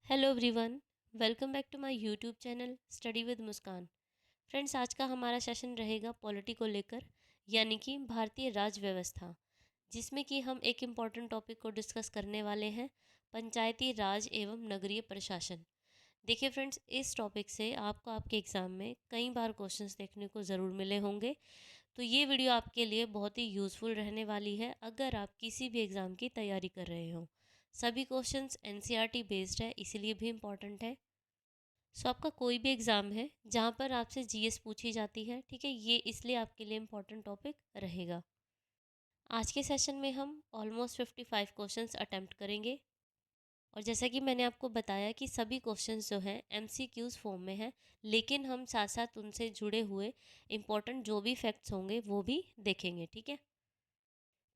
Hello everyone. Welcome back to my YouTube channel study with Muskan. Friends, आज का हमारा session रहेगा पॉलिटी को लेकर, यानी कि भारतीय राज व्यवस्था, जिसमें कि हम एक इम्पॉर्टेंट टॉपिक को डिस्कस करने वाले हैं, पंचायती राज एवं नगरीय प्रशासन। देखिए फ्रेंड्स, इस टॉपिक से आपको आपके एग्ज़ाम में कई बार क्वेश्चंस देखने को ज़रूर मिले होंगे। तो ये वीडियो आपके लिए बहुत ही यूज़फुल रहने वाली है अगर आप किसी भी एग्ज़ाम की तैयारी कर रहे हो। सभी क्वेश्चंस एनसीईआरटी बेस्ड है, इसीलिए भी इम्पॉर्टेंट है। सो आपका कोई भी एग्ज़ाम है जहाँ पर आपसे जीएस पूछी जाती है, ठीक है, ये इसलिए आपके लिए इम्पॉर्टेंट टॉपिक रहेगा। आज के सेशन में हम ऑलमोस्ट 55 क्वेश्चंस अटेम्प्ट करेंगे। और जैसा कि मैंने आपको बताया कि सभी क्वेश्चंस जो हैं एमसीक्यूज़ फॉर्म में हैं, लेकिन हम साथ साथ उनसे जुड़े हुए इम्पॉर्टेंट जो भी फैक्ट्स होंगे वो भी देखेंगे, ठीक है।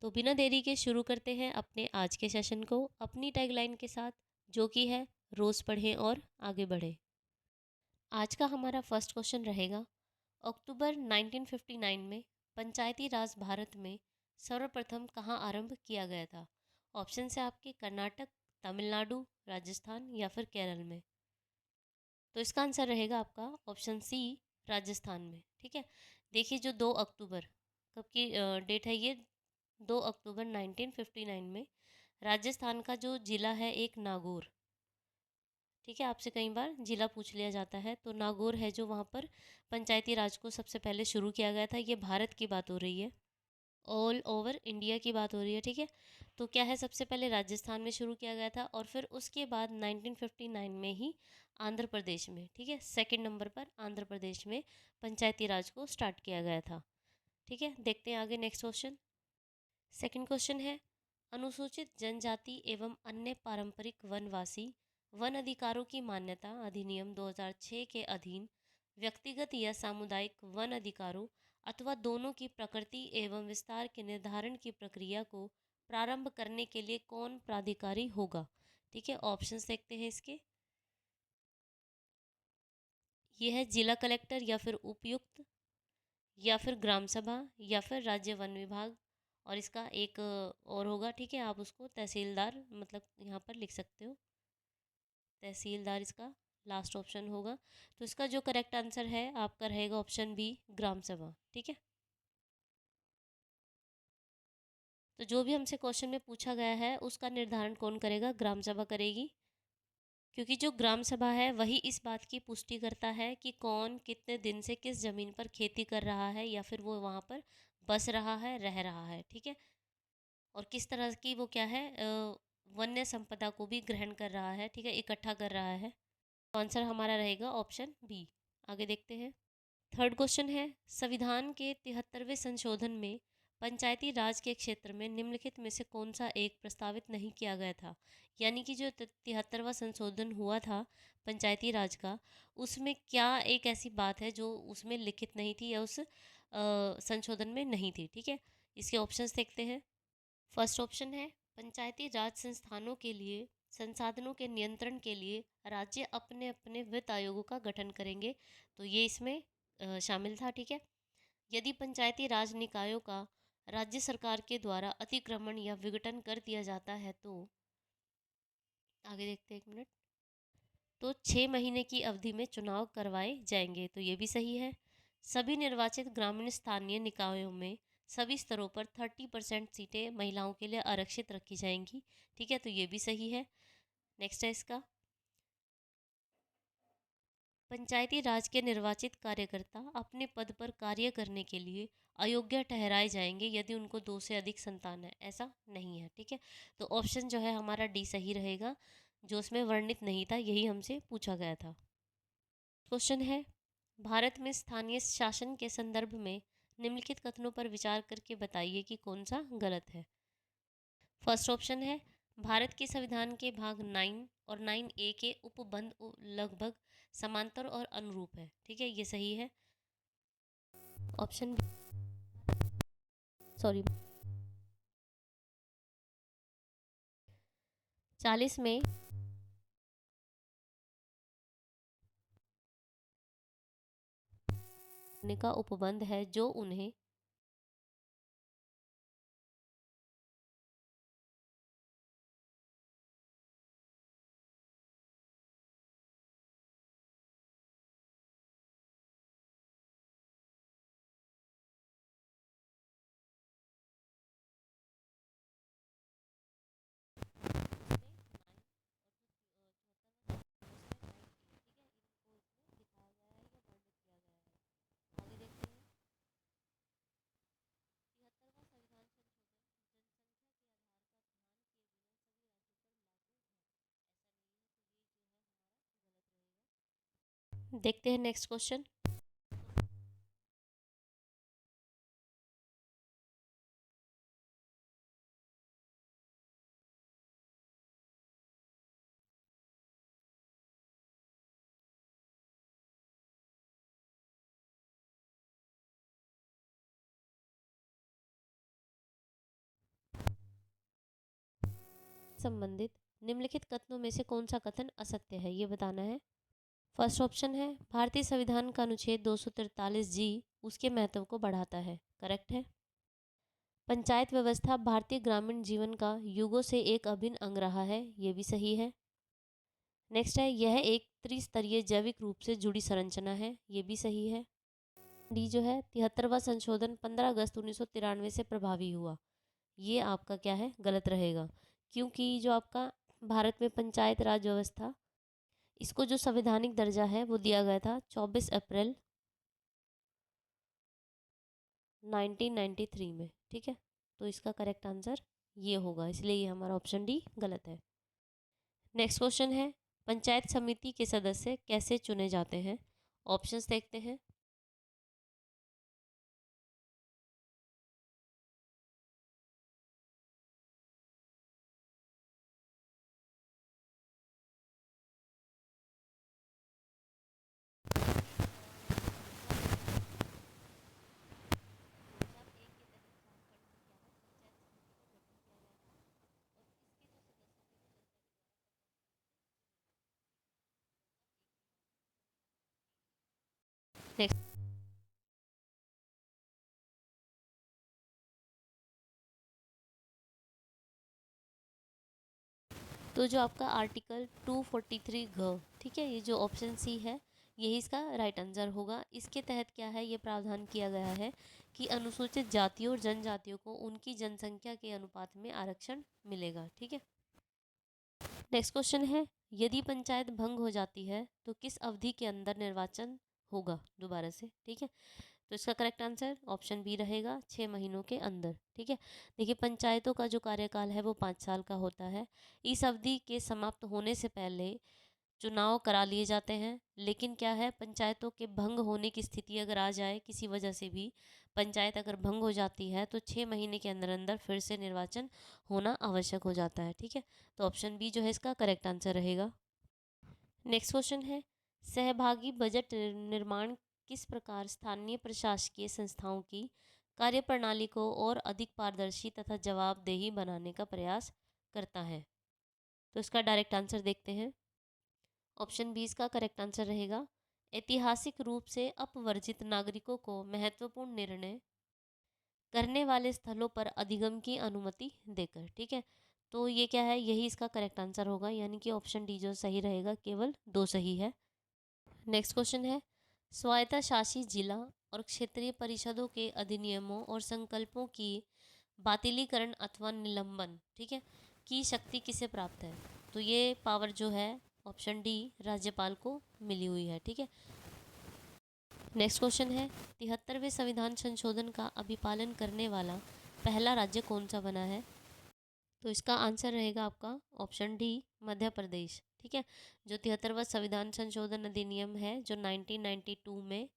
तो बिना देरी के शुरू करते हैं अपने आज के सेशन को अपनी टैगलाइन के साथ, जो कि है रोज़ पढ़ें और आगे बढ़ें। आज का हमारा फर्स्ट क्वेश्चन रहेगा, अक्टूबर 1959 में पंचायती राज भारत में सर्वप्रथम कहाँ आरंभ किया गया था। ऑप्शन है आपके कर्नाटक, तमिलनाडु, राजस्थान या फिर केरल में। तो इसका आंसर रहेगा आपका ऑप्शन सी, राजस्थान में, ठीक है। देखिए, जो 2 अक्टूबर कब की डेट है, ये 2 अक्टूबर 1959 में राजस्थान का जो ज़िला है एक नागौर, ठीक है, आपसे कई बार ज़िला पूछ लिया जाता है, तो नागौर है जो वहाँ पर पंचायती राज को सबसे पहले शुरू किया गया था। ये भारत की बात हो रही है, ऑल ओवर इंडिया की बात हो रही है, ठीक है। तो क्या है, सबसे पहले राजस्थान में शुरू किया गया था और फिर उसके बाद 1959 में ही आंध्र प्रदेश में, ठीक है, सेकंड नंबर पर आंध्र प्रदेश में पंचायती राज को स्टार्ट किया गया था, ठीक है। देखते हैं आगे नेक्स्ट क्वेश्चन। सेकंड क्वेश्चन है, अनुसूचित जनजाति एवं अन्य पारंपरिक वनवासी वन अधिकारों की मान्यता अधिनियम 2006 के अधीन व्यक्तिगत या सामुदायिक वन अधिकारों अथवा दोनों की प्रकृति एवं विस्तार के निर्धारण की प्रक्रिया को प्रारंभ करने के लिए कौन प्राधिकारी होगा, ठीक है। ऑप्शंस देखते हैं इसके। ये है जिला कलेक्टर या फिर उपायुक्त या फिर ग्राम सभा या फिर राज्य वन विभाग, और इसका एक और होगा, ठीक है, आप उसको तहसीलदार मतलब यहाँ पर लिख सकते हो, तहसीलदार इसका लास्ट ऑप्शन होगा। तो इसका जो करेक्ट आंसर है आपका रहेगा ऑप्शन बी, ग्राम सभा, ठीक है। तो जो भी हमसे क्वेश्चन में पूछा गया है उसका निर्धारण कौन करेगा, ग्राम सभा करेगी, क्योंकि जो ग्राम सभा है वही इस बात की पुष्टि करता है कि कौन कितने दिन से किस ज़मीन पर खेती कर रहा है या फिर वो वहाँ पर बस रहा है, रह रहा है, ठीक है, और किस तरह की वो क्या है वन्य संपदा को भी ग्रहण कर रहा है, ठीक है, इकट्ठा कर रहा है। तो आंसर हमारा रहेगा ऑप्शन बी। आगे देखते हैं। थर्ड क्वेश्चन है, संविधान के 73वें संशोधन में पंचायती राज के क्षेत्र में निम्नलिखित में से कौन सा एक प्रस्तावित नहीं किया गया था। यानी कि जो 73वां संशोधन हुआ था पंचायती राज का, उसमें क्या एक ऐसी बात है जो उसमें लिखित नहीं थी या उस संशोधन में नहीं थी, ठीक है। इसके ऑप्शंस देखते हैं। फर्स्ट ऑप्शन है, पंचायती राज संस्थानों के लिए संसाधनों के नियंत्रण के लिए राज्य अपने अपने वित्त आयोगों का गठन करेंगे, तो ये इसमें शामिल था, ठीक है। यदि पंचायती राज निकायों का राज्य सरकार के द्वारा अतिक्रमण या विघटन कर दिया जाता है तो आगे देखते हैं, एक मिनट। तो 6 महीने की अवधि में चुनाव करवाए जाएंगे, तो ये भी सही है। सभी निर्वाचित ग्रामीण स्थानीय निकायों में सभी स्तरों पर 30% सीटें महिलाओं के लिए आरक्षित रखी जाएंगी, ठीक है, तो ये भी सही है। नेक्स्ट है इसका, पंचायती राज के निर्वाचित कार्यकर्ता अपने पद पर कार्य करने के लिए अयोग्य ठहराए जाएंगे यदि उनको 2 से अधिक संतान है, ऐसा नहीं है, ठीक है। तो ऑप्शन जो है हमारा डी सही रहेगा, जो उसमें वर्णित नहीं था यही हमसे पूछा गया था। क्वेश्चन है, भारत में स्थानीय शासन के संदर्भ में निम्नलिखित कथनों पर विचार करके बताइए कि कौन सा गलत है। फर्स्ट ऑप्शन है, भारत के संविधान के भाग 9 और 9A के उपबंध लगभग समांतर और अनुरूप है, ठीक है, ये सही है। ऑप्शन सॉरी 40 में का उपबंध है जो उन्हें देखते हैं नेक्स्ट क्वेश्चन। संबंधित निम्नलिखित कथनों में से कौन सा कथन असत्य है, ये बताना है। फर्स्ट ऑप्शन है भारतीय संविधान का अनुच्छेद 243 जी उसके महत्व को बढ़ाता है, करेक्ट है। पंचायत व्यवस्था भारतीय ग्रामीण जीवन का युगों से एक अभिन्न अंग रहा है, ये भी सही है। नेक्स्ट है यह एक त्रिस्तरीय जैविक रूप से जुड़ी संरचना है, ये भी सही है। डी जो है 73वां संशोधन 15 अगस्त 1993 से प्रभावी हुआ, ये आपका क्या है, गलत रहेगा। क्योंकि जो आपका भारत में पंचायत राज व्यवस्था, इसको जो संवैधानिक दर्जा है वो दिया गया था 24 अप्रैल 1993 में, ठीक है। तो इसका करेक्ट आंसर ये होगा, इसलिए ये हमारा ऑप्शन डी गलत है। नेक्स्ट क्वेश्चन है पंचायत समिति के सदस्य कैसे चुने जाते हैं, ऑप्शंस देखते हैं। नेक्स्ट, तो जो आपका आर्टिकल 243 घ, ठीक है, ये जो ऑप्शन सी है यही इसका राइट आंसर होगा। इसके तहत क्या है, ये प्रावधान किया गया है कि अनुसूचित जातियों और जनजातियों को उनकी जनसंख्या के अनुपात में आरक्षण मिलेगा, ठीक है। नेक्स्ट क्वेश्चन है यदि पंचायत भंग हो जाती है तो किस अवधि के अंदर निर्वाचन होगा दोबारा से, ठीक है। तो इसका करेक्ट आंसर ऑप्शन बी रहेगा, 6 महीनों के अंदर, ठीक है। देखिए पंचायतों का जो कार्यकाल है वो 5 साल का होता है। इस अवधि के समाप्त होने से पहले चुनाव करा लिए जाते हैं, लेकिन क्या है पंचायतों के भंग होने की स्थिति अगर आ जाए किसी वजह से भी, पंचायत अगर भंग हो जाती है तो 6 महीने के अंदर अंदर फिर से निर्वाचन होना आवश्यक हो जाता है, ठीक है। तो ऑप्शन बी जो है इसका करेक्ट आंसर रहेगा। नेक्स्ट क्वेश्चन है सहभागी बजट निर्माण किस प्रकार स्थानीय प्रशासकीय संस्थाओं की कार्यप्रणाली को और अधिक पारदर्शी तथा जवाबदेही बनाने का प्रयास करता है। तो इसका डायरेक्ट आंसर देखते हैं। ऑप्शन बी इसका करेक्ट आंसर रहेगा, ऐतिहासिक रूप से अपवर्जित नागरिकों को महत्वपूर्ण निर्णय करने वाले स्थलों पर अधिगम की अनुमति देकर, ठीक है। तो ये क्या है, यही इसका करेक्ट आंसर होगा, यानी कि ऑप्शन डी जो सही रहेगा, केवल दो सही है। नेक्स्ट क्वेश्चन है स्वायत्ता शासी जिला और क्षेत्रीय परिषदों के अधिनियमों और संकल्पों की बातिलीकरण अथवा निलंबन, ठीक है, की शक्ति किसे प्राप्त है। तो ये पावर जो है ऑप्शन डी राज्यपाल को मिली हुई है, ठीक है। नेक्स्ट क्वेश्चन है 73वें संविधान संशोधन का अभिपालन करने वाला पहला राज्य कौन सा बना है। तो इसका आंसर रहेगा आपका ऑप्शन डी मध्य प्रदेश, ठीक है। जो 73वां संविधान संशोधन अधिनियम है जो 1992 में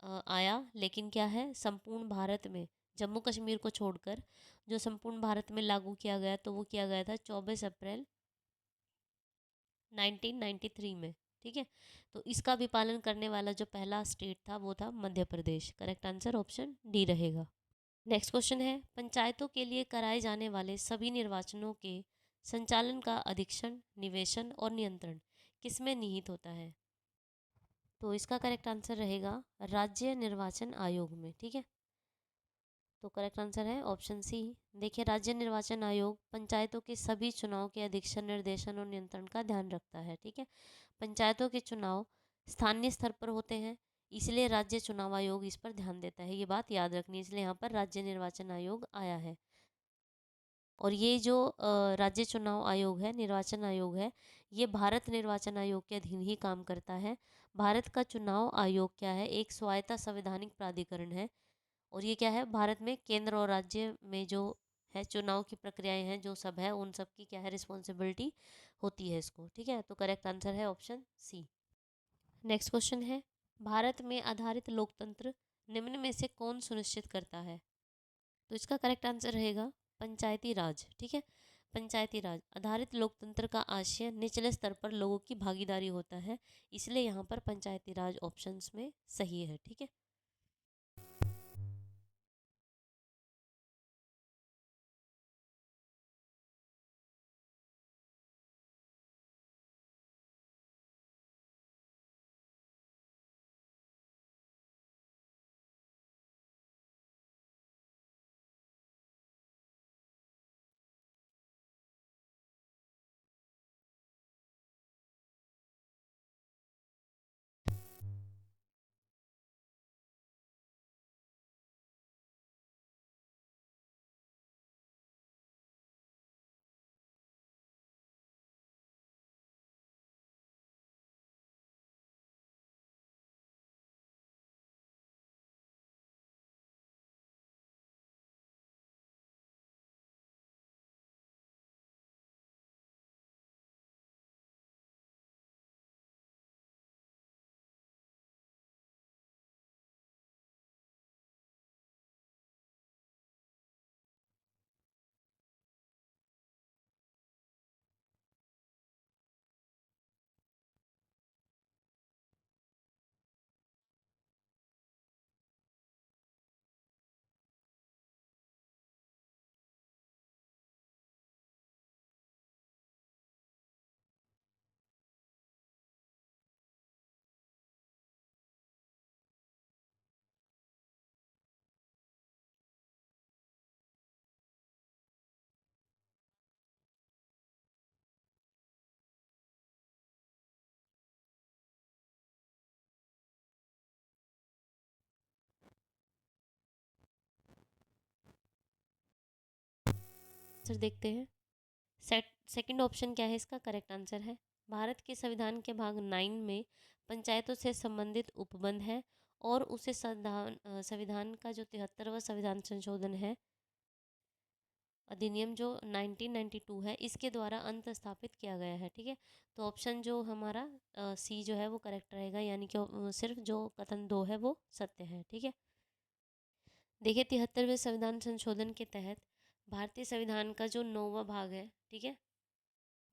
आया, लेकिन क्या है संपूर्ण भारत में जम्मू कश्मीर को छोड़कर जो संपूर्ण भारत में लागू किया गया तो वो किया गया था 24 अप्रैल 1993 में, ठीक है। तो इसका भी पालन करने वाला जो पहला स्टेट था वो था Madhya Pradesh, correct answer option D रहेगा। नेक्स्ट क्वेश्चन है पंचायतों के लिए कराए जाने वाले सभी निर्वाचनों के संचालन का अधीक्षण निवेशन और नियंत्रण किसमें निहित होता है। तो इसका करेक्ट आंसर रहेगा राज्य निर्वाचन आयोग में, ठीक है। तो करेक्ट आंसर है ऑप्शन सी। देखिए राज्य निर्वाचन आयोग पंचायतों के सभी चुनाव के अधीक्षण निर्देशन और नियंत्रण का ध्यान रखता है, ठीक है। पंचायतों के चुनाव स्थानीय स्तर पर होते हैं, इसलिए राज्य चुनाव आयोग इस पर ध्यान देता है, ये बात याद रखनी है, इसलिए यहाँ पर राज्य निर्वाचन आयोग आया है। और ये जो राज्य चुनाव आयोग है, निर्वाचन आयोग है, ये भारत निर्वाचन आयोग के अधीन ही काम करता है। भारत का चुनाव आयोग क्या है, एक स्वायत्ता संवैधानिक प्राधिकरण है। और ये क्या है, भारत में केंद्र और राज्य में जो है चुनाव की प्रक्रियाएं हैं जो सब है उन सब की क्या है रिस्पॉन्सिबिलिटी होती है इसको, ठीक है। तो करेक्ट आंसर है ऑप्शन सी। नेक्स्ट क्वेश्चन है, भारत में आधारित लोकतंत्र निम्न में से कौन सुनिश्चित करता है? तो इसका करेक्ट आंसर रहेगा पंचायती राज। ठीक है, पंचायती राज आधारित लोकतंत्र का आशय निचले स्तर पर लोगों की भागीदारी होता है, इसलिए यहाँ पर पंचायती राज ऑप्शंस में सही है। ठीक है, आंसर देखते हैं। सेकंड ऑप्शन क्या है इसका करेक्ट आंसर है, भारत के संविधान के भाग 9 में पंचायतों से संबंधित उपबंध है और उसे संविधान का जो 73वां संविधान संशोधन है, अधिनियम जो 1992 है, इसके द्वारा अंत स्थापित किया गया है। ठीक है, तो ऑप्शन जो हमारा सी जो है वो करेक्ट रहेगा, यानी कि सिर्फ जो कथन 2 है वो सत्य है। ठीक है, देखिए 73वें संविधान संशोधन के तहत भारतीय संविधान का जो 9वां भाग है, ठीक है,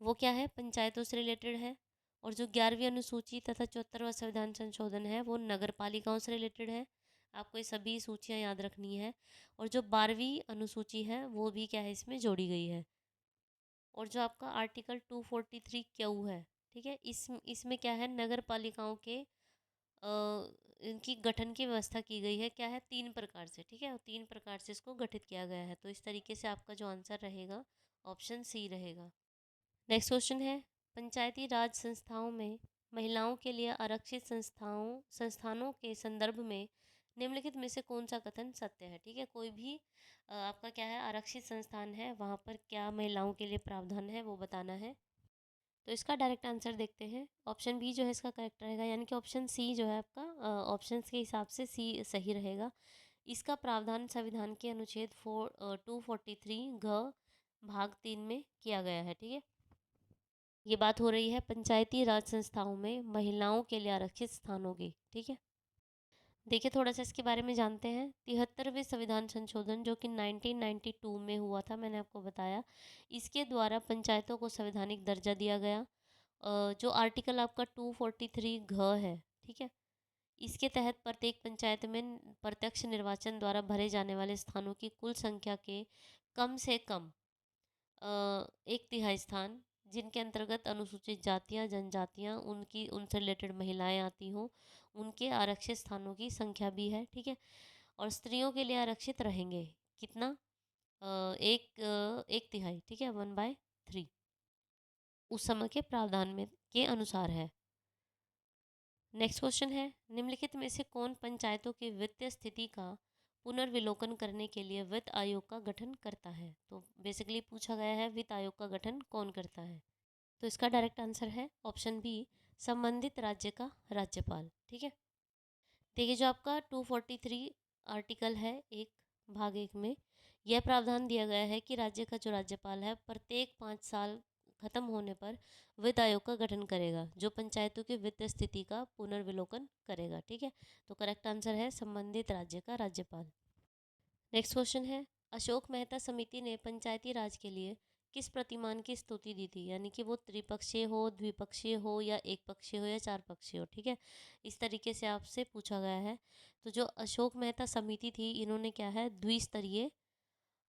वो क्या है, पंचायतों से रिलेटेड है। और जो 11वीं अनुसूची तथा 74वां संविधान संशोधन है वो नगर पालिकाओं से रिलेटेड है। आपको ये सभी सूचियाँ याद रखनी है। और जो 12वीं अनुसूची है वो भी क्या है, इसमें जोड़ी गई है। और जो आपका आर्टिकल 243 क्यू है, ठीक है, इसमें क्या है, नगर पालिकाओं के इनकी गठन की व्यवस्था की गई है, क्या है, 3 प्रकार से। ठीक है, और 3 प्रकार से इसको गठित किया गया है। तो इस तरीके से आपका जो आंसर रहेगा ऑप्शन सी रहेगा। नेक्स्ट क्वेश्चन है, पंचायती राज संस्थाओं में महिलाओं के लिए आरक्षित संस्थानों के संदर्भ में निम्नलिखित में से कौन सा कथन सत्य है? ठीक है, कोई भी आपका क्या है, आरक्षित संस्थान है, वहाँ पर क्या महिलाओं के लिए प्रावधान है वो बताना है। तो इसका डायरेक्ट आंसर देखते हैं। ऑप्शन बी जो है इसका करेक्ट रहेगा, यानी कि ऑप्शन सी जो है आपका ऑप्शन के हिसाब से सी सही रहेगा। इसका प्रावधान संविधान के अनुच्छेद 243 घ भाग 3 में किया गया है। ठीक है, ये बात हो रही है पंचायती राज संस्थाओं में महिलाओं के लिए आरक्षित स्थानों की। ठीक है, देखिए थोड़ा सा इसके बारे में जानते हैं। 73वें संविधान संशोधन जो कि 1992 में हुआ था, मैंने आपको बताया, इसके द्वारा पंचायतों को संवैधानिक दर्जा दिया गया। जो आर्टिकल आपका 243 घ है, ठीक है, इसके तहत प्रत्येक पंचायत में प्रत्यक्ष निर्वाचन द्वारा भरे जाने वाले स्थानों की कुल संख्या के कम से कम 1/3 स्थान, जिनके अंतर्गत अनुसूचित जातियाँ, जनजातियाँ, उनकी उनसे रिलेटेड महिलाएं आती हों, उनके आरक्षित स्थानों की संख्या भी है। ठीक है, और स्त्रियों के लिए आरक्षित रहेंगे कितना, 1/3। ठीक है, 1/3 उस समय के प्रावधान में के अनुसार है। नेक्स्ट क्वेश्चन है, निम्नलिखित में से कौन पंचायतों की वित्तीय स्थिति का पुनर्विलोकन करने के लिए वित्त आयोग का गठन करता है? तो बेसिकली पूछा गया है वित्त आयोग का गठन कौन करता है। तो इसका डायरेक्ट आंसर है ऑप्शन बी, संबंधित राज्य का राज्यपाल। ठीक है, देखिए जो आपका 243 आर्टिकल है एक भाग 1 में यह प्रावधान दिया गया है कि राज्य का जो राज्यपाल है प्रत्येक 5 साल खत्म होने पर वित्त आयोग का गठन करेगा, जो पंचायतों की वित्त स्थिति का पुनर्विलोकन करेगा। ठीक है, तो करेक्ट आंसर है संबंधित राज्य का राज्यपाल। नेक्स्ट क्वेश्चन है, अशोक मेहता समिति ने पंचायती राज के लिए किस प्रतिमान की स्तुति दी थी, यानी कि वो त्रिपक्षीय हो, द्विपक्षीय हो, या एक पक्षीय हो, या चार पक्षीय हो। ठीक है, इस तरीके से आपसे पूछा गया है। तो जो अशोक मेहता समिति थी, इन्होंने क्या है, द्विस्तरीय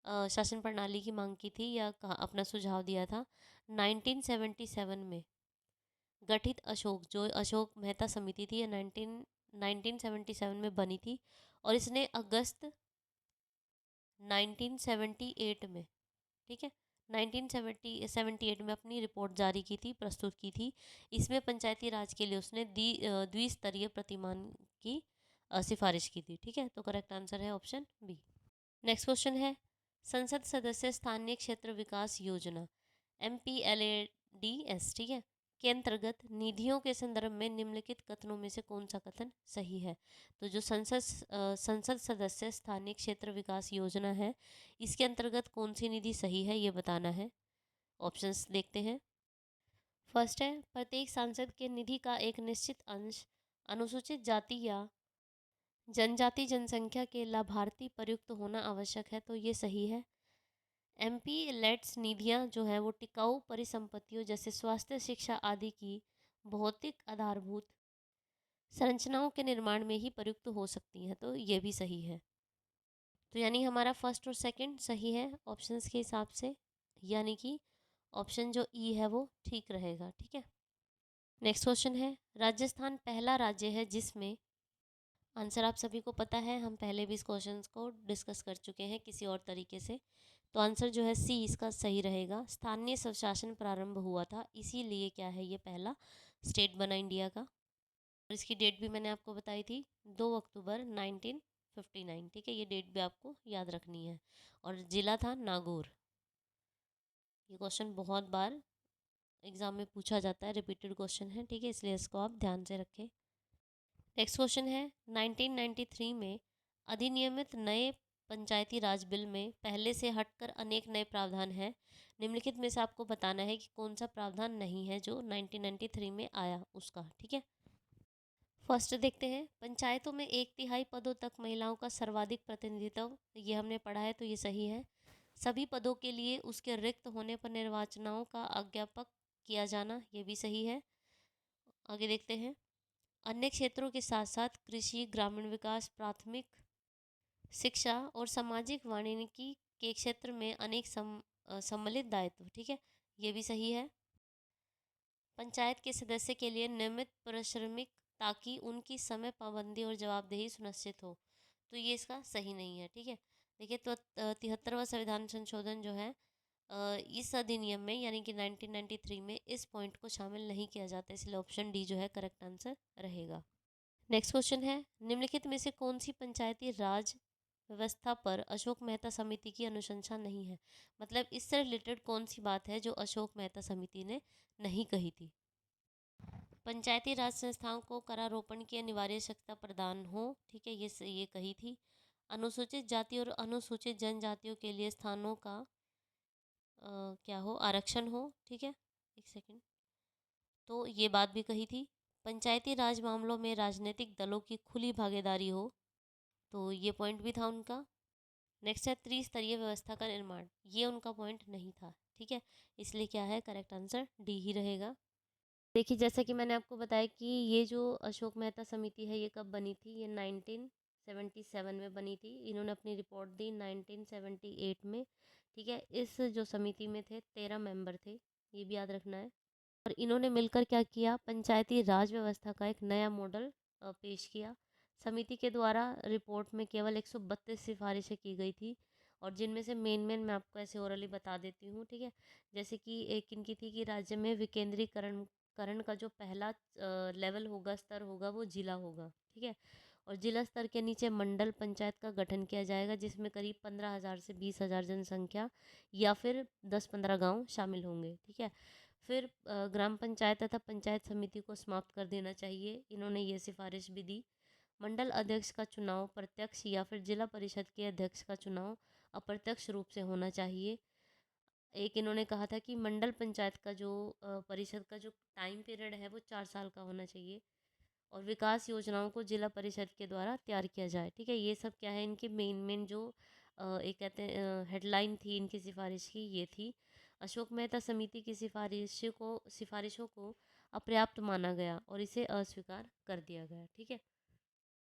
शासन प्रणाली की मांग की थी, या अपना सुझाव दिया था। 1977 में गठित जो अशोक मेहता समिति थी, ये 1977 में बनी थी, और इसने अगस्त 1978 में, ठीक है, 1978 में अपनी रिपोर्ट जारी की थी, प्रस्तुत की थी। इसमें पंचायती राज के लिए उसने द्विस्तरीय प्रतिमान की सिफारिश की थी। ठीक है, तो करेक्ट आंसर है ऑप्शन बी। नेक्स्ट क्वेश्चन है, संसद सदस्य स्थानीय क्षेत्र विकास योजना MPLADS, ठीक है, के अंतर्गत निधियों के संदर्भ में निम्नलिखित कथनों में से कौन सा कथन सही है। तो जो संसद सदस्य स्थानीय क्षेत्र विकास योजना है, इसके अंतर्गत कौन सी निधि सही है, ये बताना है। ऑप्शंस देखते हैं। फर्स्ट है, प्रत्येक सांसद के निधि का एक निश्चित अंश अनुसूचित जाति या जनजाति जनसंख्या के लाभार्थी प्रयुक्त होना आवश्यक है, तो ये सही है। MPLADS निधियाँ जो है वो टिकाऊ परिसंपत्तियों जैसे स्वास्थ्य, शिक्षा आदि की भौतिक आधारभूत संरचनाओं के निर्माण में ही प्रयुक्त हो सकती हैं, तो ये भी सही है। तो यानी हमारा फर्स्ट और सेकंड सही है ऑप्शंस के हिसाब से, यानी कि ऑप्शन जो ई है वो ठीक रहेगा। ठीक है, नेक्स्ट क्वेश्चन है, राजस्थान पहला राज्य है जिसमें, आंसर आप सभी को पता है, हम पहले भी इस क्वेश्चन को डिस्कस कर चुके हैं किसी और तरीके से। तो आंसर जो है सी इसका सही रहेगा। स्थानीय स्वशासन प्रारंभ हुआ था, इसीलिए क्या है, ये पहला स्टेट बना इंडिया का। और इसकी डेट भी मैंने आपको बताई थी, 2 अक्टूबर 1959। ठीक है, ये डेट भी आपको याद रखनी है। और जिला था नागौर। ये क्वेश्चन बहुत बार एग्जाम में पूछा जाता है, रिपीटेड क्वेश्चन है। ठीक है, इसलिए इसको आप ध्यान से रखें। नेक्स्ट क्वेश्चन है, 1993 में अधिनियमित नए पंचायती राज बिल में पहले से हटकर अनेक नए प्रावधान हैं। निम्नलिखित में से आपको बताना है कि कौन सा प्रावधान नहीं है जो 1993 में आया उसका। ठीक है, फर्स्ट देखते हैं, पंचायतों में 1/3 पदों तक महिलाओं का सर्वाधिक प्रतिनिधित्व, ये हमने पढ़ा है, तो ये सही है। सभी पदों के लिए उसके रिक्त होने पर निर्वाचनों का अज्ञापक किया जाना, ये भी सही है। आगे देखते हैं, अन्य क्षेत्रों के साथ साथ कृषि, ग्रामीण विकास, प्राथमिक शिक्षा और सामाजिक वानिकी के क्षेत्र में अनेक सम्मिलित दायित्व। ठीक है, ये भी सही है। पंचायत के सदस्य के लिए नियमित परिश्रमिक, ताकि उनकी समय पाबंदी और जवाबदेही सुनिश्चित हो, तो ये इसका सही नहीं है। ठीक है, देखिए, तो 73वां संविधान संशोधन जो है, इस अधिनियम में यानी कि 1993 में इस पॉइंट को शामिल नहीं किया जाता, इसलिए ऑप्शन डी जो है करेक्ट आंसर रहेगा। नेक्स्ट क्वेश्चन है, निम्नलिखित में से कौन सी पंचायती राज व्यवस्था पर अशोक मेहता समिति की अनुशंसा नहीं है। मतलब इससे रिलेटेड कौन सी बात है जो अशोक मेहता समिति ने नहीं कही थी। पंचायती राज संस्थाओं को करारोपण की अनिवार्य आवश्यकता प्रदान हो, ठीक है, ये कही थी। अनुसूचित जाति और अनुसूचित जनजातियों के लिए स्थानों का क्या हो, आरक्षण हो। ठीक है, एक सेकंड, तो ये बात भी कही थी। पंचायती राज मामलों में राजनीतिक दलों की खुली भागीदारी हो, तो ये पॉइंट भी था उनका। नेक्स्ट है, त्रिस्तरीय व्यवस्था का निर्माण, ये उनका पॉइंट नहीं था। ठीक है, इसलिए क्या है, करेक्ट आंसर डी ही रहेगा। देखिए, जैसा कि मैंने आपको बताया कि ये जो अशोक मेहता समिति है, ये कब बनी थी, ये 1977 में बनी थी। इन्होंने अपनी रिपोर्ट दी 1978 में। ठीक है, इस जो समिति में थे 13 मेंबर थे, ये भी याद रखना है। और इन्होंने मिलकर क्या किया, पंचायती राज व्यवस्था का एक नया मॉडल पेश किया। समिति के द्वारा रिपोर्ट में केवल 132 सिफारिशें की गई थी, और जिनमें से मेन मैं आपको ऐसे ओरली बता देती हूँ। ठीक है, जैसे कि एक इनकी थी कि राज्य में विकेंद्रीकरण करण का जो पहला लेवल होगा, स्तर होगा, वो जिला होगा। ठीक है, और जिला स्तर के नीचे मंडल पंचायत का गठन किया जाएगा, जिसमें करीब 15,000 से 20,000 जनसंख्या या फिर 10-15 गांव शामिल होंगे। ठीक है, फिर ग्राम पंचायत तथा पंचायत समिति को समाप्त कर देना चाहिए, इन्होंने ये सिफारिश भी दी। मंडल अध्यक्ष का चुनाव प्रत्यक्ष या फिर जिला परिषद के अध्यक्ष का चुनाव अप्रत्यक्ष रूप से होना चाहिए। एक इन्होंने कहा था कि मंडल पंचायत का जो परिषद का जो टाइम पीरियड है वो 4 साल का होना चाहिए, और विकास योजनाओं को जिला परिषद के द्वारा तैयार किया जाए। ठीक है, ये सब क्या है, इनकी मेन मेन जो एक कहते हैं हेडलाइन थी इनकी सिफारिश की, ये थी। अशोक मेहता समिति की सिफारिशों को अपर्याप्त माना गया और इसे अस्वीकार कर दिया गया। ठीक है,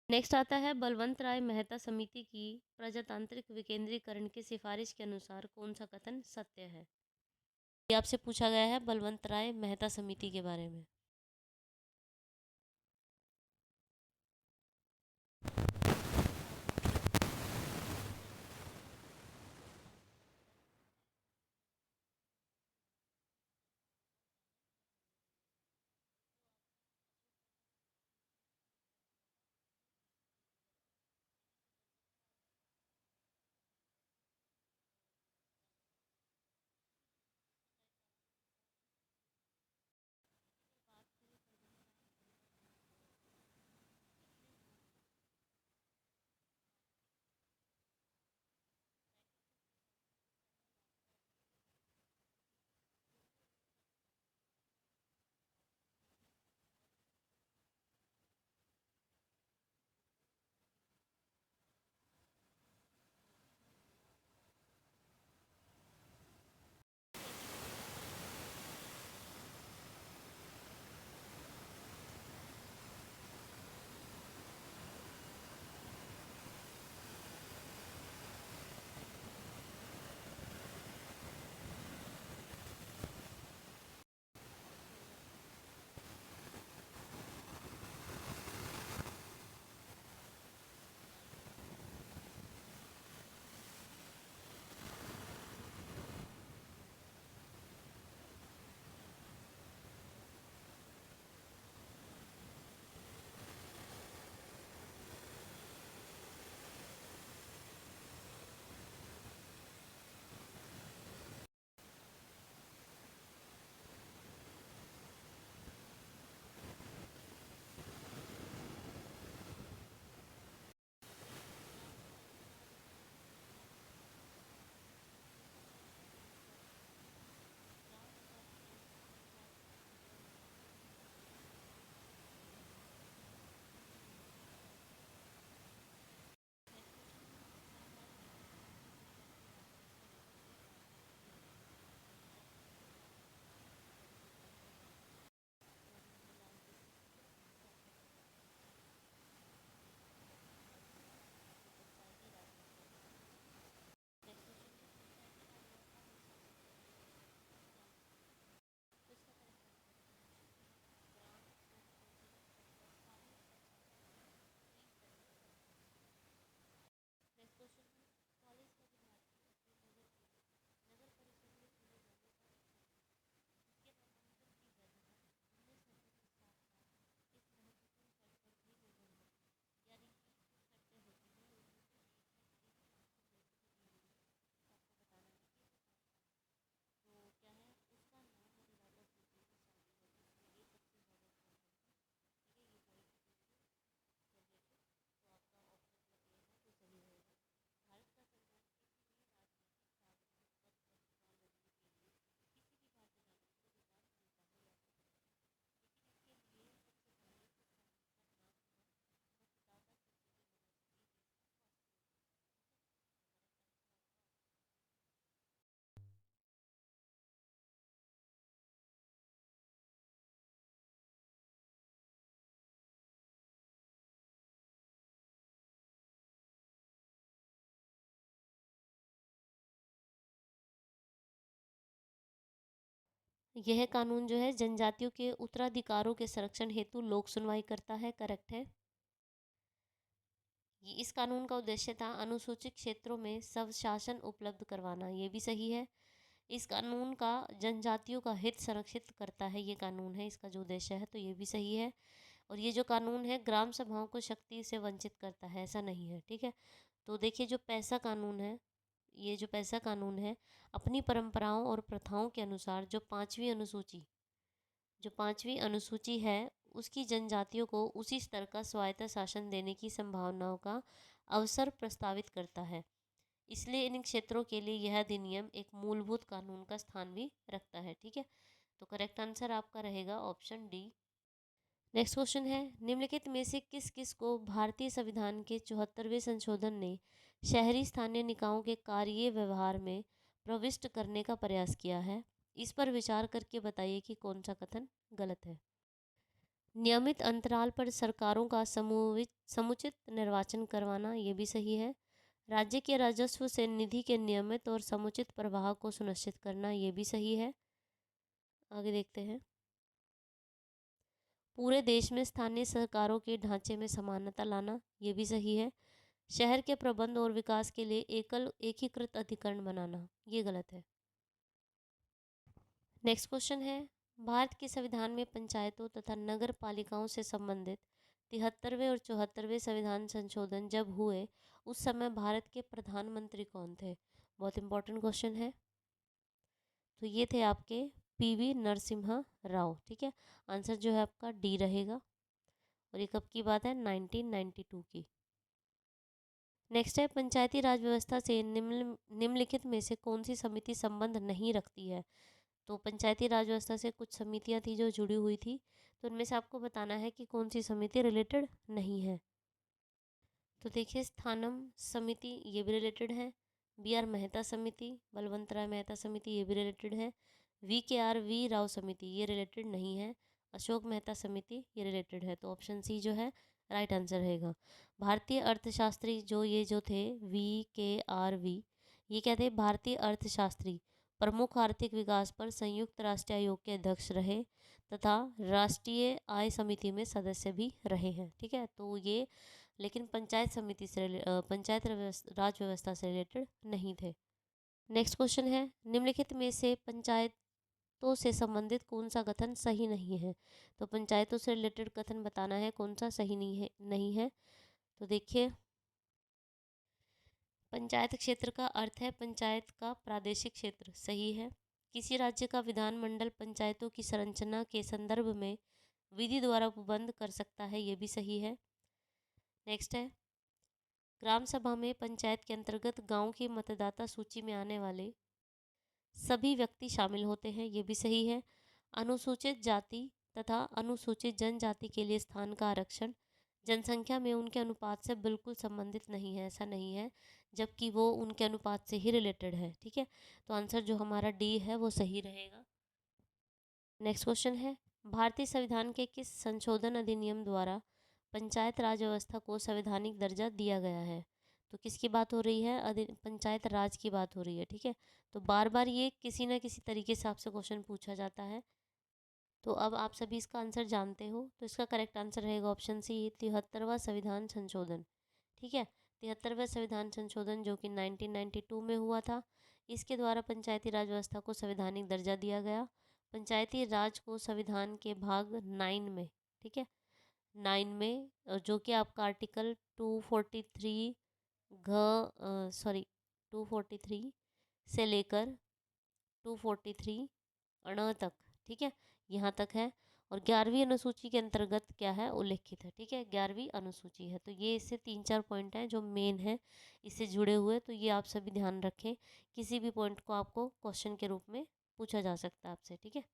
नेक्स्ट आता है बलवंत राय मेहता समिति की प्रजातांत्रिक विकेंद्रीकरण की सिफारिश के अनुसार कौन सा कथन सत्य है। ये आपसे पूछा गया है बलवंत राय मेहता समिति के बारे में। यह कानून जो है जनजातियों के उत्तराधिकारों के संरक्षण हेतु लोक सुनवाई करता है। करेक्ट है। इस कानून का उद्देश्य था अनुसूचित क्षेत्रों में स्वशासन उपलब्ध करवाना। ये भी सही है। इस कानून का जनजातियों का हित संरक्षित करता है, ये कानून है इसका जो उद्देश्य है, तो ये भी सही है। और ये जो कानून है ग्राम सभाओं को शक्ति से वंचित करता है, ऐसा नहीं है। ठीक है, तो देखिए जो पैसा कानून है, ये जो पैसा कानून है अपनी परंपराओं और प्रथाओं के अनुसार जो पांचवी अनुसूची है उसकी जनजातियों को उसी स्तर का स्वायत्त शासन देने की संभावनाओं का अवसर प्रस्तावित करता है। इसलिए इन क्षेत्रों के लिए यह अधिनियम एक मूलभूत कानून का स्थान भी रखता है। ठीक है, तो करेक्ट आंसर आपका रहेगा ऑप्शन डी। नेक्स्ट क्वेश्चन है, निम्नलिखित में से किस किस को भारतीय संविधान के 74वें संशोधन ने शहरी स्थानीय निकायों के कार्य व्यवहार में प्रविष्ट करने का प्रयास किया है? इस पर विचार करके बताइए कि कौन सा कथन गलत है। नियमित अंतराल पर सरकारों का समुचित निर्वाचन करवाना, ये भी सही है। राज्य के राजस्व से निधि के नियमित और समुचित प्रवाह को सुनिश्चित करना, ये भी सही है। आगे देखते हैं। पूरे देश में स्थानीय सरकारों के ढांचे में समानता लाना, ये भी सही है। शहर के प्रबंध और विकास के लिए एकीकृत अधिकरण बनाना, ये गलत है। नेक्स्ट क्वेश्चन है, भारत के संविधान में पंचायतों तथा नगर पालिकाओं से संबंधित 73वें और 74वें संविधान संशोधन जब हुए उस समय भारत के प्रधानमंत्री कौन थे? बहुत इंपॉर्टेंट क्वेश्चन है। तो ये थे आपके पीवी नरसिम्हा राव। ठीक है, आंसर जो है आपका डी रहेगा। और ये कब की बात है? 1992 की। नेक्स्ट है, पंचायती राज व्यवस्था से निम्नलिखित में से कौन सी समिति संबंध नहीं रखती है? तो पंचायती राज व्यवस्था से कुछ समितियां थी जो जुड़ी हुई थी, तो उनमें से आपको बताना है कि कौन सी समिति रिलेटेड नहीं है। तो देखिए, स्थानम समिति ये भी रिलेटेड है, बी आर मेहता समिति, बलवंत राय मेहता समिति ये भी रिलेटेड है, वी राव समिति ये रिलेटेड नहीं है, अशोक मेहता समिति ये रिलेटेड है। तो ऑप्शन सी जो है राइट आंसर रहेगा। भारतीय अर्थशास्त्री जो थे वी, ये क्या थे? भारतीय अर्थशास्त्री प्रमुख आर्थिक विकास पर संयुक्त राष्ट्र आयोग के अध्यक्ष रहे तथा राष्ट्रीय आय समिति में सदस्य भी रहे हैं। ठीक है, तो ये लेकिन पंचायत राज व्यवस्था से रिलेटेड नहीं थे। नेक्स्ट क्वेश्चन है, निम्नलिखित में से पंचायतों से संबंधित कौन सा कथन सही नहीं है? तो पंचायतों से रिलेटेड कथन बताना है कौन सा सही नहीं है। तो देखिए, पंचायत क्षेत्र का अर्थ है पंचायत का प्रादेशिक क्षेत्र, सही है। किसी राज्य का विधानमंडल पंचायतों की संरचना के संदर्भ में विधि द्वारा उपबंध कर सकता है, ये भी सही है। नेक्स्ट है, ग्राम सभा में पंचायत के अंतर्गत गांव की मतदाता सूची में आने वाले सभी व्यक्ति शामिल होते हैं, ये भी सही है। अनुसूचित जाति तथा अनुसूचित जनजाति के लिए स्थान का आरक्षण जनसंख्या में उनके अनुपात से बिल्कुल संबंधित नहीं है, ऐसा नहीं है, जबकि वो उनके अनुपात से ही रिलेटेड है। ठीक है, तो आंसर जो हमारा डी है वो सही रहेगा। नेक्स्ट क्वेश्चन है, भारतीय संविधान के किस संशोधन अधिनियम द्वारा पंचायत राज व्यवस्था को संवैधानिक दर्जा दिया गया है? तो किसकी बात हो रही है? पंचायत राज की बात हो रही है। ठीक है, तो बार बार ये किसी ना किसी तरीके से आपसे क्वेश्चन पूछा जाता है, तो अब आप सभी इसका आंसर जानते हो। तो इसका करेक्ट आंसर रहेगा ऑप्शन सी, 73वां संविधान संशोधन। ठीक है, 73वां संविधान संशोधन जो कि 1992 में हुआ था, इसके द्वारा पंचायती राज व्यवस्था को संवैधानिक दर्जा दिया गया। पंचायती राज को संविधान के भाग 9 में, ठीक है, 9 में जो कि आपका आर्टिकल 243 243 से लेकर 243 अण तक, ठीक है, यहाँ तक है। और 11वीं अनुसूची के अंतर्गत क्या है? उल्लेखित है। ठीक है, 11वीं अनुसूची है। तो ये इससे 3-4 पॉइंट हैं जो मेन है इससे जुड़े हुए, तो ये आप सभी ध्यान रखें। किसी भी पॉइंट को आपको क्वेश्चन के रूप में पूछा जा सकता है आपसे। ठीक है,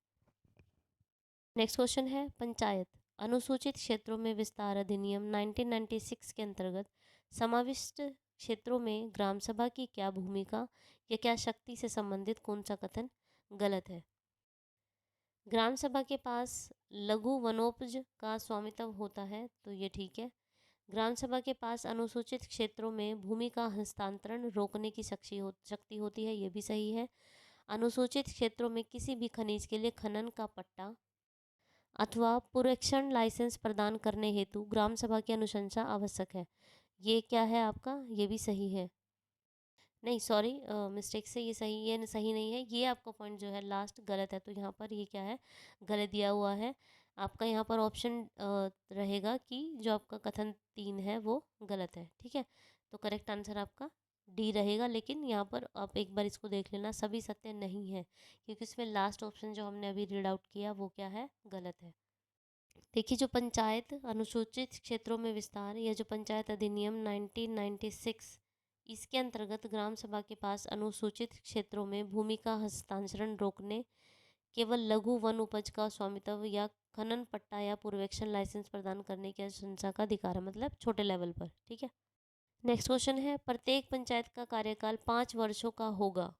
नेक्स्ट क्वेश्चन है, पंचायत अनुसूचित क्षेत्रों में विस्तार अधिनियम 1996 के अंतर्गत समाविष्ट क्षेत्रों में ग्राम सभा की क्या भूमिका या क्या शक्ति से संबंधित कौन सा कथन गलत है? ग्राम सभा के पास लघु वनोपज का स्वामित्व होता है, तो ये ठीक है। ग्राम सभा के पास अनुसूचित क्षेत्रों में भूमि का हस्तांतरण रोकने की शक्ति होती है, ये भी सही है। अनुसूचित क्षेत्रों में किसी भी खनिज के लिए खनन का पट्टा अथवा पुरेक्षण लाइसेंस प्रदान करने हेतु ग्राम सभा की अनुशंसा आवश्यक है, ये क्या है आपका? ये भी सही है। नहीं, सॉरी, मिस्टेक से ये सही नहीं है, ये आपका पॉइंट जो है लास्ट गलत है। तो यहाँ पर ये क्या है? गलत दिया हुआ है आपका। यहाँ पर ऑप्शन रहेगा कि जो आपका कथन 3 है वो गलत है। ठीक है, तो करेक्ट आंसर आपका डी रहेगा। लेकिन यहाँ पर आप एक बार इसको देख लेना, सभी सत्य नहीं है, क्योंकि इसमें लास्ट ऑप्शन जो हमने अभी रीड आउट किया वो क्या है? गलत है। देखिए, जो पंचायत अनुसूचित क्षेत्रों में विस्तार या जो पंचायत अधिनियम 1996 इसके अंतर्गत ग्राम सभा के पास अनुसूचित क्षेत्रों में भूमि का हस्तांतरण रोकने, केवल लघु वन उपज का स्वामित्व या खनन पट्टा या पूर्वेक्षण लाइसेंस प्रदान करने की अनुशंसा का अधिकार है, मतलब छोटे लेवल पर। ठीक है। नेक्स्ट क्वेश्चन है, प्रत्येक पंचायत का कार्यकाल 5 वर्षों का होगा।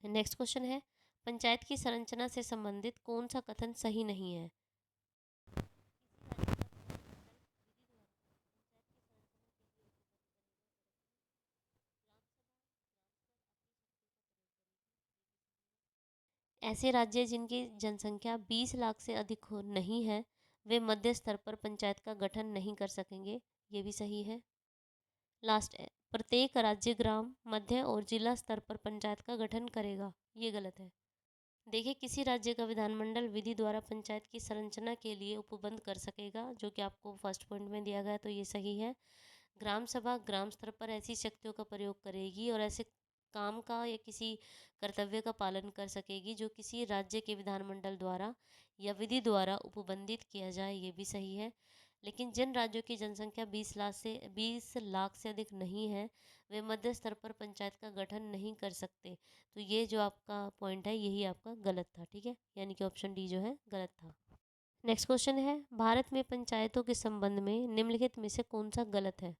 नेक्स्ट क्वेश्चन है, पंचायत की संरचना से संबंधित कौन सा कथन सही नहीं है। ऐसे राज्य जिनकी जनसंख्या 20 लाख से अधिक हो नहीं है, वे मध्य स्तर पर पंचायत का गठन नहीं कर सकेंगे। ये भी सही है। लास्ट है, प्रत्येक राज्य ग्राम, मध्य और जिला स्तर पर पंचायत का गठन करेगा। ये गलत है। देखिए, किसी राज्य का विधानमंडल विधि द्वारा पंचायत की संरचना के लिए उपबंध कर सकेगा, जो कि आपको फर्स्ट पॉइंट में दिया गया, तो ये सही है। ग्राम सभा ग्राम स्तर पर ऐसी शक्तियों का प्रयोग करेगी और ऐसे काम का या किसी कर्तव्य का पालन कर सकेगी जो किसी राज्य के विधानमंडल द्वारा या विधि द्वारा उपबंधित किया जाए। ये भी सही है। लेकिन जिन राज्यों की जनसंख्या 20 लाख से अधिक नहीं है, वे मध्य स्तर पर पंचायत का गठन नहीं कर सकते। तो ये जो आपका पॉइंट है, यही आपका गलत था। ठीक है, यानी कि ऑप्शन डी जो है गलत था। नेक्स्ट क्वेश्चन है, भारत में पंचायतों के संबंध में निम्नलिखित में से कौन सा गलत है।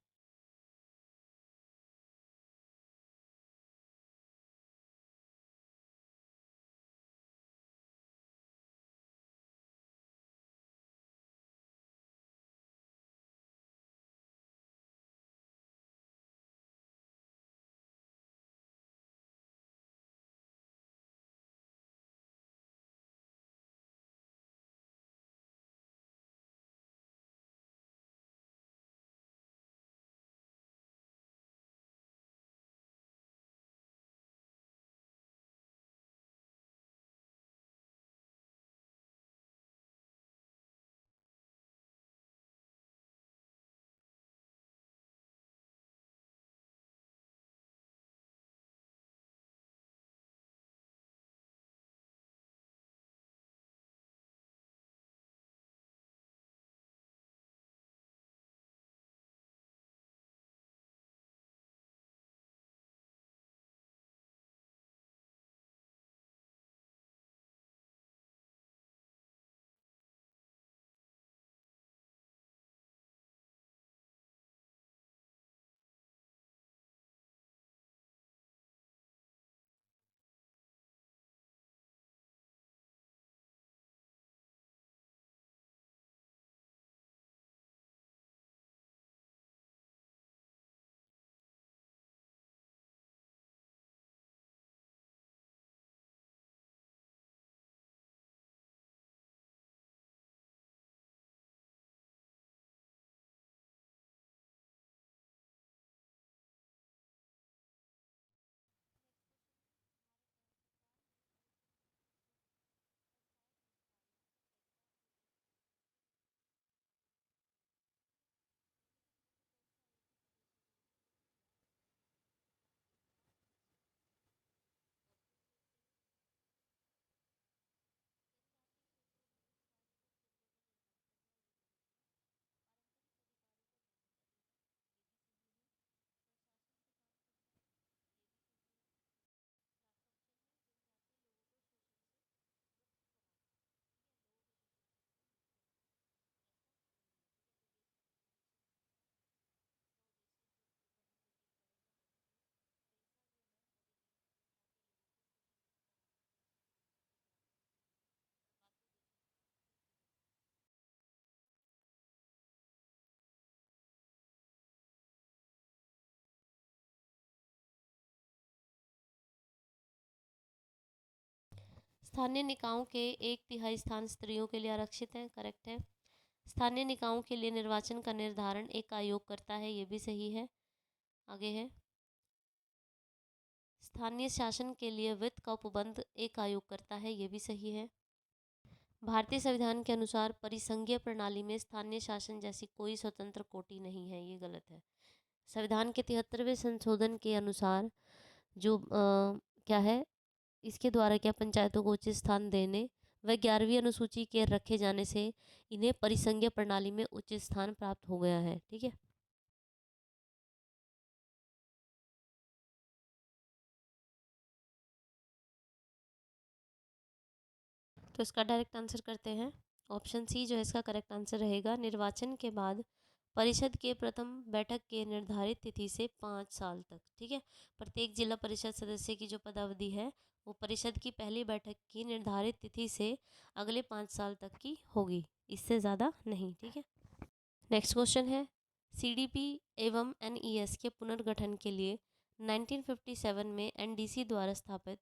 स्थानीय निकायों के 1/3 स्थान स्त्रियों के लिए आरक्षित हैं। करेक्ट है। स्थानीय निकायों के लिए निर्वाचन का निर्धारण एक आयोग करता है। ये भी सही है। आगे है, स्थानीय शासन के लिए वित्त का उपबंध एक आयोग करता है, ये भी सही है। भारतीय संविधान के अनुसार परिसंघीय प्रणाली में स्थानीय शासन जैसी कोई स्वतंत्र कोटि नहीं है, ये गलत है। संविधान के 73वें संशोधन के अनुसार जो क्या है, इसके द्वारा क्या पंचायतों को उचित स्थान देने व 11वीं अनुसूची के रखे जाने से इन्हें परिसंघीय प्रणाली में उचित स्थान प्राप्त हो गया है। ठीक है, तो इसका डायरेक्ट आंसर करते हैं। ऑप्शन सी जो है इसका करेक्ट आंसर रहेगा। निर्वाचन के बाद परिषद के प्रथम बैठक के निर्धारित तिथि से 5 साल तक, ठीक है, प्रत्येक जिला परिषद सदस्य की जो पदावधि है वो परिषद की पहली बैठक की निर्धारित तिथि से अगले 5 साल तक की होगी, इससे ज़्यादा नहीं। ठीक है, नेक्स्ट क्वेश्चन है, सीडीपी एवं एनईएस के पुनर्गठन के लिए 1957 में एनडीसी द्वारा स्थापित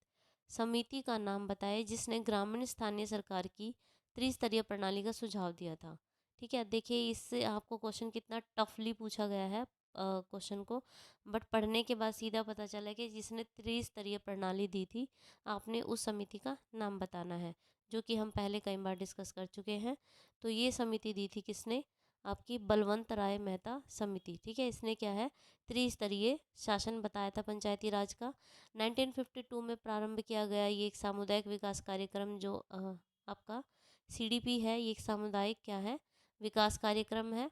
समिति का नाम बताएं जिसने ग्रामीण स्थानीय सरकार की त्रिस्तरीय प्रणाली का सुझाव दिया था। ठीक है, देखिए इससे आपको क्वेश्चन कितना टफली पूछा गया है क्वेश्चन को, बट पढ़ने के बाद सीधा पता चला कि जिसने त्रिस्तरीय प्रणाली दी थी, आपने उस समिति का नाम बताना है, जो कि हम पहले कई बार डिस्कस कर चुके हैं। तो ये समिति दी थी किसने, आपकी बलवंत राय मेहता समिति। ठीक है, इसने क्या है, त्रिस्तरीय शासन बताया था पंचायती राज का। 1952 में प्रारंभ किया गया ये एक सामुदायिक विकास कार्यक्रम जो आपका सीडीपी है, ये एक सामुदायिक क्या है, विकास कार्यक्रम है।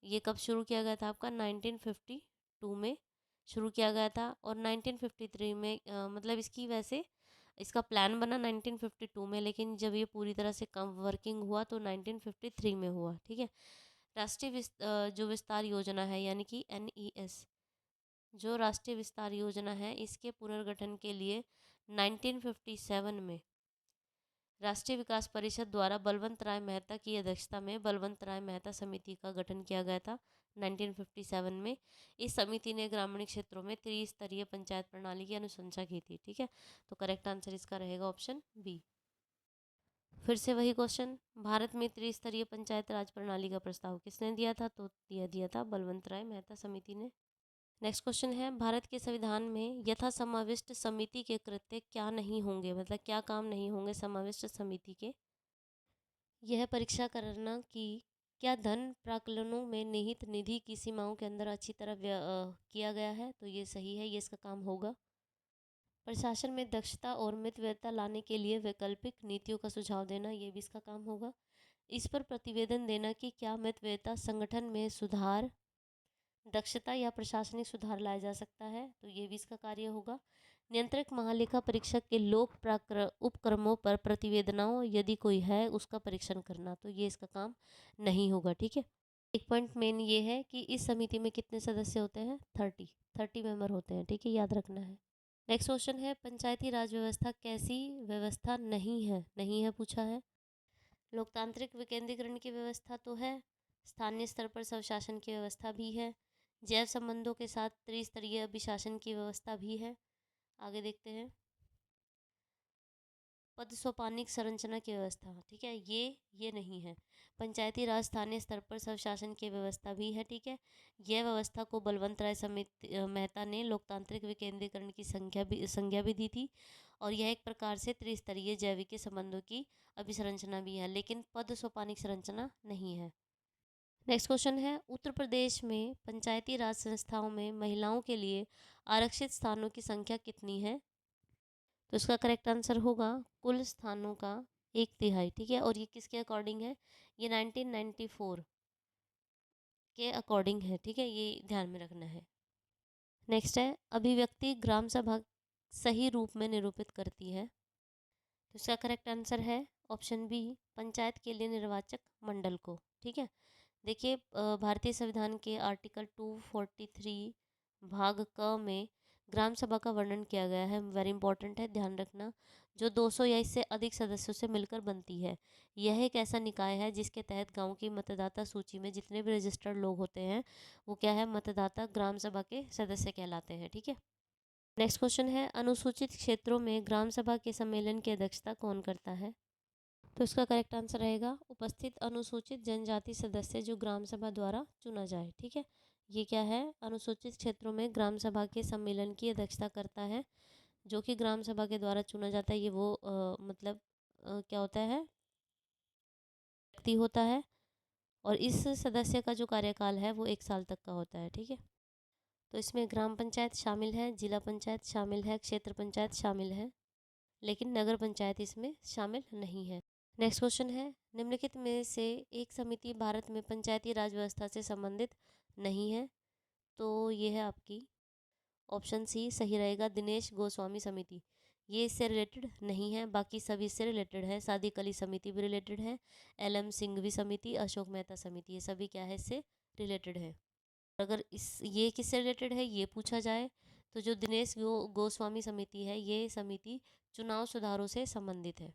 ये कब शुरू किया गया था आपका, 1952 में शुरू किया गया था। और 1953 में मतलब इसकी वैसे इसका प्लान बना 1952 में, लेकिन जब ये पूरी तरह से कम वर्किंग हुआ तो 1953 में हुआ। ठीक है, राष्ट्रीय जो विस्तार योजना है यानी कि एनईएस, जो राष्ट्रीय विस्तार योजना है, इसके पुनर्गठन के लिए 1957 में राष्ट्रीय विकास परिषद द्वारा बलवंत राय मेहता की अध्यक्षता में बलवंत राय मेहता समिति का गठन किया गया था 1957 में। इस समिति ने ग्रामीण क्षेत्रों में त्रिस्तरीय पंचायत प्रणाली की अनुशंसा की थी। ठीक है, तो करेक्ट आंसर इसका रहेगा ऑप्शन बी। फिर से वही क्वेश्चन, भारत में त्रिस्तरीय पंचायत राज प्रणाली का प्रस्ताव किसने दिया था, तो दिया था बलवंत राय मेहता समिति ने। नेक्स्ट क्वेश्चन है, भारत के संविधान में यथा समाविष्ट समिति के कृत्य क्या नहीं होंगे, मतलब क्या काम नहीं होंगे समाविष्ट समिति के। यह परीक्षा करना कि क्या धन प्राक्कलनों में निहित निधि की सीमाओं के अंदर अच्छी तरह किया गया है, तो ये सही है, ये इसका काम होगा। प्रशासन में दक्षता और मितव्ययिता लाने के लिए वैकल्पिक नीतियों का सुझाव देना, ये भी इसका काम होगा। इस पर प्रतिवेदन देना कि क्या मितव्ययिता संगठन में सुधार, दक्षता या प्रशासनिक सुधार लाया जा सकता है, तो ये भी इसका कार्य होगा। नियंत्रक महालेखा परीक्षक के लोक उपक्रमों पर प्रतिवेदनाओं यदि कोई है उसका परीक्षण करना, तो ये इसका काम नहीं होगा। ठीक है, एक पॉइंट मेन ये है कि इस समिति में कितने सदस्य होते हैं, 30 मेंबर होते हैं। ठीक है, याद रखना है। नेक्स्ट क्वेश्चन है, पंचायती राज व्यवस्था कैसी व्यवस्था नहीं है पूछा है। लोकतांत्रिक विकेंद्रीकरण की व्यवस्था तो है, स्थानीय स्तर पर स्वशासन की व्यवस्था भी है, जैव संबंधों के साथ त्रिस्तरीय अभिशासन की व्यवस्था भी है। आगे देखते हैं, पद सोपानिक संरचना की व्यवस्था, ठीक है, ये नहीं है। पंचायती राज स्थानीय स्तर पर स्वशासन की व्यवस्था भी है। ठीक है, यह व्यवस्था को बलवंत राय समिति मेहता ने लोकतांत्रिक विकेंद्रीकरण की संज्ञा भी दी थी, और यह एक प्रकार से त्रिस्तरीय जैविक संबंधों की अभिसंरचना भी है, लेकिन पद सोपानिक संरचना नहीं है। नेक्स्ट क्वेश्चन है, उत्तर प्रदेश में पंचायती राज संस्थाओं में महिलाओं के लिए आरक्षित स्थानों की संख्या कितनी है, तो इसका करेक्ट आंसर होगा कुल स्थानों का 1/3। ठीक है, और ये किसके अकॉर्डिंग है, ये 1994 के अकॉर्डिंग है। ठीक है, ये ध्यान में रखना है। नेक्स्ट है, अभिव्यक्ति ग्राम सभा सही रूप में निरूपित करती है, तो इसका करेक्ट आंसर है ऑप्शन बी, पंचायत के लिए निर्वाचक मंडल को। ठीक है, देखिए भारतीय संविधान के आर्टिकल 243 भाग क में ग्राम सभा का वर्णन किया गया है, वेरी इंपॉर्टेंट है, ध्यान रखना, जो 200 या इससे अधिक सदस्यों से मिलकर बनती है। यह एक ऐसा निकाय है जिसके तहत गांव की मतदाता सूची में जितने भी रजिस्टर्ड लोग होते हैं वो क्या है, मतदाता ग्राम सभा के सदस्य कहलाते हैं। ठीक है, नेक्स्ट क्वेश्चन है, अनुसूचित क्षेत्रों में ग्राम सभा के सम्मेलन की अध्यक्षता कौन करता है, तो इसका करेक्ट आंसर रहेगा उपस्थित अनुसूचित जनजाति सदस्य जो ग्राम सभा द्वारा चुना जाए। ठीक है, ये क्या है, अनुसूचित क्षेत्रों में ग्राम सभा के सम्मेलन की अध्यक्षता करता है जो कि ग्राम सभा के द्वारा चुना जाता है, ये वो मतलब क्या होता है, व्यक्ति होता है। और इस सदस्य का जो कार्यकाल है वो 1 साल तक का होता है। ठीक है, तो इसमें ग्राम पंचायत शामिल है, जिला पंचायत शामिल है, क्षेत्र पंचायत शामिल है, लेकिन नगर पंचायत इसमें शामिल नहीं है। नेक्स्ट क्वेश्चन है, निम्नलिखित में से एक समिति भारत में पंचायती राज व्यवस्था से संबंधित नहीं है। तो ये है आपकी ऑप्शन सी सही रहेगा, दिनेश गोस्वामी समिति। ये इससे रिलेटेड नहीं है, बाकी सभी इससे रिलेटेड है। सादिक अली समिति भी रिलेटेड है, LM सिंघवी समिति, अशोक मेहता समिति, ये सभी क्या है, इससे रिलेटेड है। अगर इस ये किससे रिलेटेड है ये पूछा जाए तो जो दिनेश गोस्वामी समिति है, ये समिति चुनाव सुधारों से संबंधित है।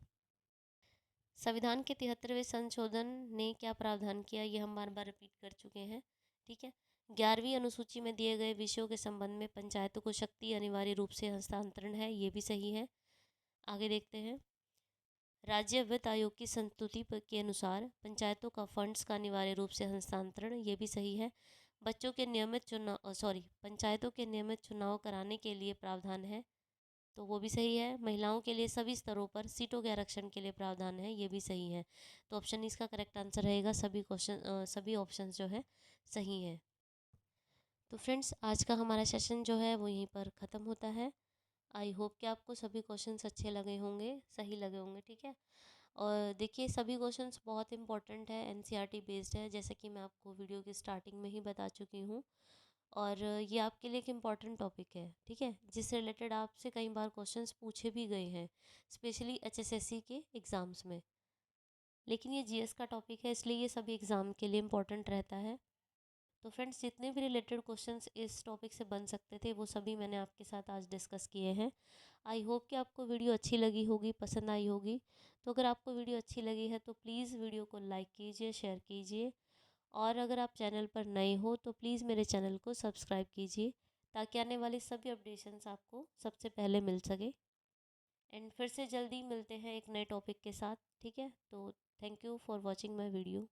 संविधान के 73वें संशोधन ने क्या प्रावधान किया, ये हम बार बार रिपीट कर चुके हैं। ठीक है, 11वीं अनुसूची में दिए गए विषयों के संबंध में पंचायतों को शक्ति अनिवार्य रूप से हस्तांतरण है, ये भी सही है। आगे देखते हैं, राज्य वित्त आयोग की संस्तुति के अनुसार पंचायतों का फंड्स का अनिवार्य रूप से हस्तांतरण, ये भी सही है। बच्चों के नियमित चुनाव पंचायतों के नियमित चुनाव कराने के लिए प्रावधान है, तो वो भी सही है। महिलाओं के लिए सभी स्तरों पर सीटों के आरक्षण के लिए प्रावधान है, ये भी सही है। तो ऑप्शन इसका करेक्ट आंसर रहेगा, सभी ऑप्शन जो है सही है। तो फ्रेंड्स, आज का हमारा सेशन जो है वो यहीं पर ख़त्म होता है। आई होप कि आपको सभी क्वेश्चंस अच्छे लगे होंगे, सही लगे होंगे। ठीक है, और देखिए सभी क्वेश्चंस बहुत इंपॉर्टेंट है, NCERT बेस्ड है, जैसे कि मैं आपको वीडियो की स्टार्टिंग में ही बता चुकी हूँ। और ये आपके लिए एक इम्पॉर्टेंट टॉपिक है। ठीक है, जिससे रिलेटेड आपसे कई बार क्वेश्चंस पूछे भी गए हैं, स्पेशली HSSC के एग्ज़ाम्स में। लेकिन ये GS का टॉपिक है, इसलिए ये सभी एग्ज़ाम के लिए इम्पॉर्टेंट रहता है। तो फ्रेंड्स, जितने भी रिलेटेड क्वेश्चंस इस टॉपिक से बन सकते थे वो सभी मैंने आपके साथ आज डिस्कस किए हैं। आई होप कि आपको वीडियो अच्छी लगी होगी, पसंद आई होगी। तो अगर आपको वीडियो अच्छी लगी है तो प्लीज़ वीडियो को लाइक कीजिए, शेयर कीजिए। और अगर आप चैनल पर नए हो तो प्लीज़ मेरे चैनल को सब्सक्राइब कीजिए, ताकि आने वाली सभी अपडेशंस आपको सबसे पहले मिल सके। एंड फिर से जल्दी मिलते हैं एक नए टॉपिक के साथ। ठीक है, तो thank you for watching my video.